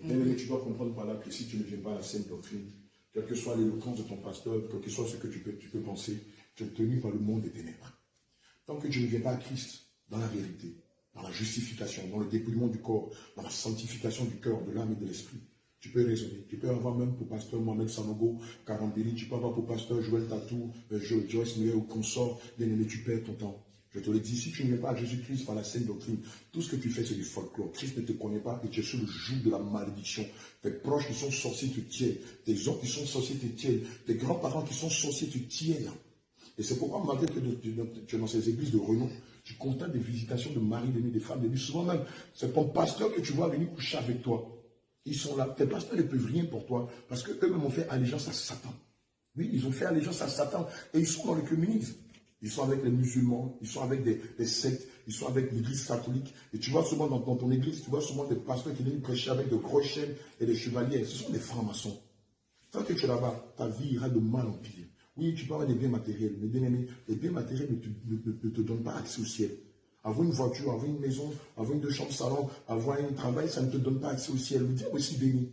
Bien-aimé, tu dois comprendre par là que si tu ne viens pas à la saine doctrine, quelle que soit l'éloquence de ton pasteur, quel que soit ce que tu peux penser, tu es tenu par le monde des ténèbres. Tant que tu ne viens pas à Christ, dans la vérité, dans la justification, dans le dépouillement du corps, dans la sanctification du cœur, de l'âme et de l'esprit, tu peux raisonner. Tu peux avoir même pour pasteur Mohamed Sanogo, Karambeli, tu peux avoir pour pasteur Joël Tatou, Joyce Meyer ou consort. Bien-aimé, tu perds ton temps. Je te le dis, si tu ne viens pas à Jésus-Christ par la saine doctrine, tout ce que tu fais, c'est du folklore. Christ ne te connaît pas et tu es sur le joug de la malédiction. Tes proches qui sont sorciers te tiennent. Tes oncles qui sont sorciers te tiennent. Tes grands-parents qui sont sorciers te tiennent. Et c'est pourquoi, malgré que tu es dans ces églises de renom, tu constates des visitations de maris de nuit, des femmes de nuit. Souvent même, c'est ton pasteur que tu vois venir coucher avec toi. Ils sont là. Tes pasteurs ne peuvent rien pour toi parce qu'eux-mêmes ont fait allégeance à Satan. Oui, ils ont fait allégeance à Satan et ils sont dans le communisme. Ils sont avec les musulmans, ils sont avec des sectes, ils sont avec l'église catholique. Et tu vois souvent dans ton église, tu vois souvent des pasteurs qui viennent prêcher avec de gros chaînes et des chevaliers. Ce sont des francs-maçons. Tant que tu es là-bas, ta vie ira de mal en pire. Oui, tu peux avoir des biens matériels, mais bien aimé, les biens matériels ne te donnent pas accès au ciel. Avoir une voiture, avoir une maison, avoir une 2 chambres salon, avoir un travail, ça ne te donne pas accès au ciel. Le diable aussi béni.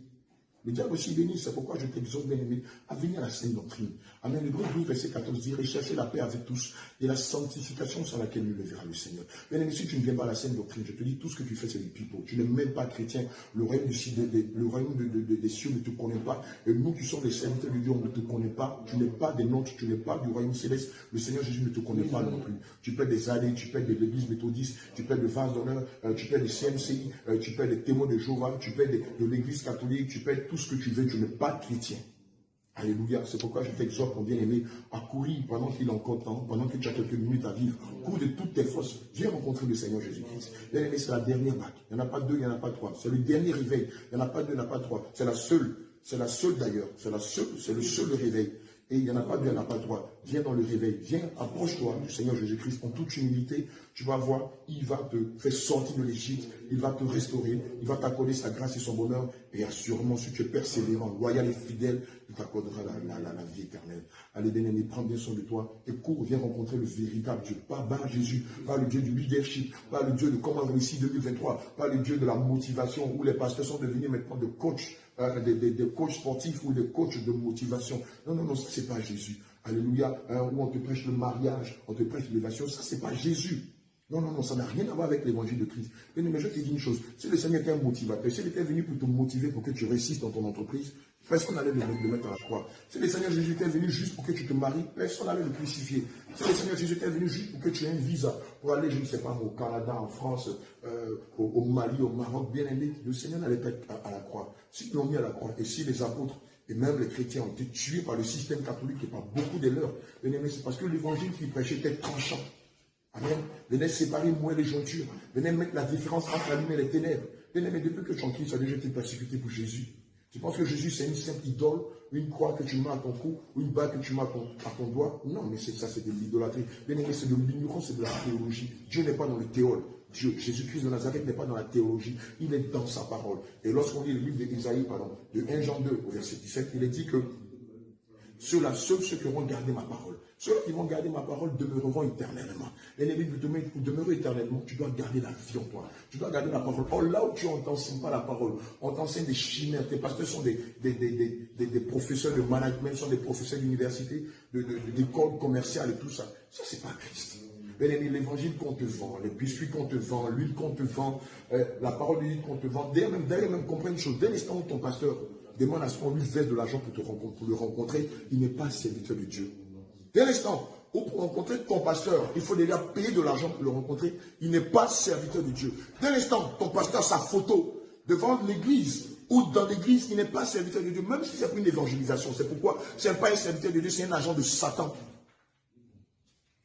Le diable aussi béni, c'est pourquoi je t'exhorte, bien-aimé, à venir à la sainte doctrine. Amen. L'Hébreu 12, verset 14 dit, recherchez la paix avec tous et la sanctification sur laquelle nous le verra le Seigneur. Bien-aimé, si tu ne viens pas à la sainte doctrine, je te dis, tout ce que tu fais, c'est du pipeau. Tu n'es même pas chrétien. Le royaume des cieux ne te connaît pas. Et nous qui sommes les serviteurs de Dieu, on ne te connaît pas. Tu n'es pas des nôtres, tu n'es pas du royaume céleste. Le Seigneur Jésus ne te connaît pas non plus. Tu peux des allées, tu peux de l'église méthodiste, tu peux de vase d'honneur, tu peux des CMCI, tu peux des témoins de Jéhovah, tu peux de l'église catholique, tu peux tout ce que tu veux, tu n'es pas chrétien. Alléluia. C'est pourquoi je t'exhorte, mon bien-aimé, à courir pendant qu'il est encore temps, pendant que tu as quelques minutes à vivre. Cours de toutes tes forces. Viens rencontrer le Seigneur Jésus-Christ. Bien-aimé, c'est la dernière vague. Il n'y en a pas 2, il n'y en a pas 3. C'est le dernier réveil. Il n'y en a pas 2, il n'y en a pas 3. C'est la seule. C'est la seule d'ailleurs. C'est le seul réveil. Et il n'y en a pas 2, il n'y en a pas 3. Viens dans le réveil. Viens, approche-toi du Seigneur Jésus-Christ en toute humilité. Tu vas voir, il va te faire sortir de l'Égypte. Il va te restaurer. Il va t'accorder sa grâce et son bonheur. Et assurément, si tu es persévérant, loyal et fidèle, il t'accordera la vie éternelle. Allez, bien-aimé, prends bien soin de toi. Et cours, viens rencontrer le véritable Dieu. Pas Jésus, pas le Dieu du leadership, pas le Dieu de comment réussir 2023, pas le Dieu de la motivation où les pasteurs sont devenus maintenant des coachs. Des coachs sportifs ou des coachs de motivation. Non, non, non, ça c'est pas Jésus. Alléluia. Où on te prêche le mariage, on te prêche l'élévation, ça c'est pas Jésus. Non, non, non, ça n'a rien à voir avec l'évangile de Christ. Mais je te dis une chose, si le Seigneur était un motivateur, s'il était venu pour te motiver pour que tu réussisses dans ton entreprise, personne n'allait le mettre à la croix. Si le Seigneur Jésus était venu juste pour que tu te maries, personne n'allait le crucifier. Si le Seigneur Jésus était venu juste pour que tu aies un visa pour aller, je ne sais pas, au Canada, en France, au Mali, au Maroc, bien aimé, le Seigneur n'allait pas être à la croix. S'ils l'ont mis à la croix, et si les apôtres et même les chrétiens ont été tués par le système catholique et par beaucoup de leurs, bien aimé, c'est parce que l'évangile qu'ils prêchaient était tranchant. Amen. Venez séparer moi et les jointures. Venez mettre la différence entre la lumière et les ténèbres. Bien aimé, depuis que tu en Christ, tu as déjà été persécuté pour Jésus. Tu penses que Jésus, c'est une simple idole, une croix que tu mets à ton cou, ou une bague que tu mets à ton doigt? Non, mais ça, c'est de l'idolâtrie. Bien aimé, c'est de l'ignorance, c'est de la théologie. Dieu n'est pas dans le théol. Dieu, Jésus-Christ de Nazareth n'est pas dans la théologie, il est dans sa parole. Et lorsqu'on lit le livre d'Ésaïe, de 1 Jean 2 au verset 17, il est dit que ceux-là, ceux qui vont garder ma parole, ceux qui vont garder ma parole demeureront éternellement. L'ennemi, pour demeurer éternellement, tu dois garder la vie en toi. Tu dois garder la parole. Or, là où tu n'enseignes pas la parole, on t'enseigne des chimères. Tes pasteurs sont des professeurs de management, sont des professeurs d'université, d'écoles commerciales et tout ça. Ça, c'est pas Christ. L'évangile qu'on te vend, les biscuits qu'on te vend, l'huile qu'on te vend, la parole de Dieu qu'on te vend. D'ailleurs, même comprends une chose. Dès l'instant où ton pasteur demande à ce qu'on lui verse de l'argent pour le rencontrer, il n'est pas serviteur de Dieu. Dès l'instant où pour rencontrer ton pasteur, il faut déjà payer de l'argent pour le rencontrer, il n'est pas serviteur de Dieu. Dès l'instant ton pasteur a sa photo devant l'église ou dans l'église, il n'est pas serviteur de Dieu, même si c'est pour une évangélisation. C'est pourquoi ce n'est pas un serviteur de Dieu, c'est un agent de Satan.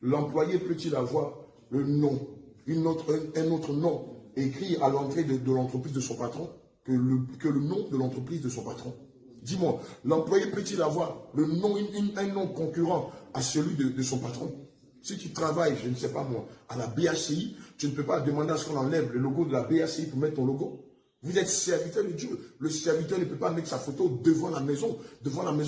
L'employé peut-il avoir le nom, un autre nom écrit à l'entrée de l'entreprise de son patron que le nom de l'entreprise de son patron? Dis-moi, l'employé peut-il avoir le nom, un nom concurrent à celui de son patron? Si tu travailles, je ne sais pas moi, à la BACI, tu ne peux pas demander à ce qu'on enlève le logo de la BACI pour mettre ton logo. Vous êtes serviteur de Dieu. Le serviteur ne peut pas mettre sa photo devant la maison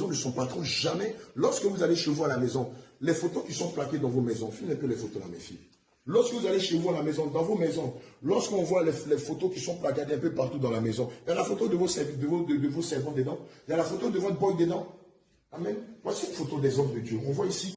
de son patron. Jamais. Lorsque vous allez chez vous à la maison, les photos qui sont plaquées dans vos maisons, filmez un peu les photos là, mes filles. Lorsque vous allez chez vous à la maison, dans vos maisons, lorsqu'on voit les photos qui sont placardées un peu partout dans la maison, il y a la photo de vos servants dedans, il y a la photo de votre boy dedans. Amen. Voici une photo des hommes de Dieu. On voit ici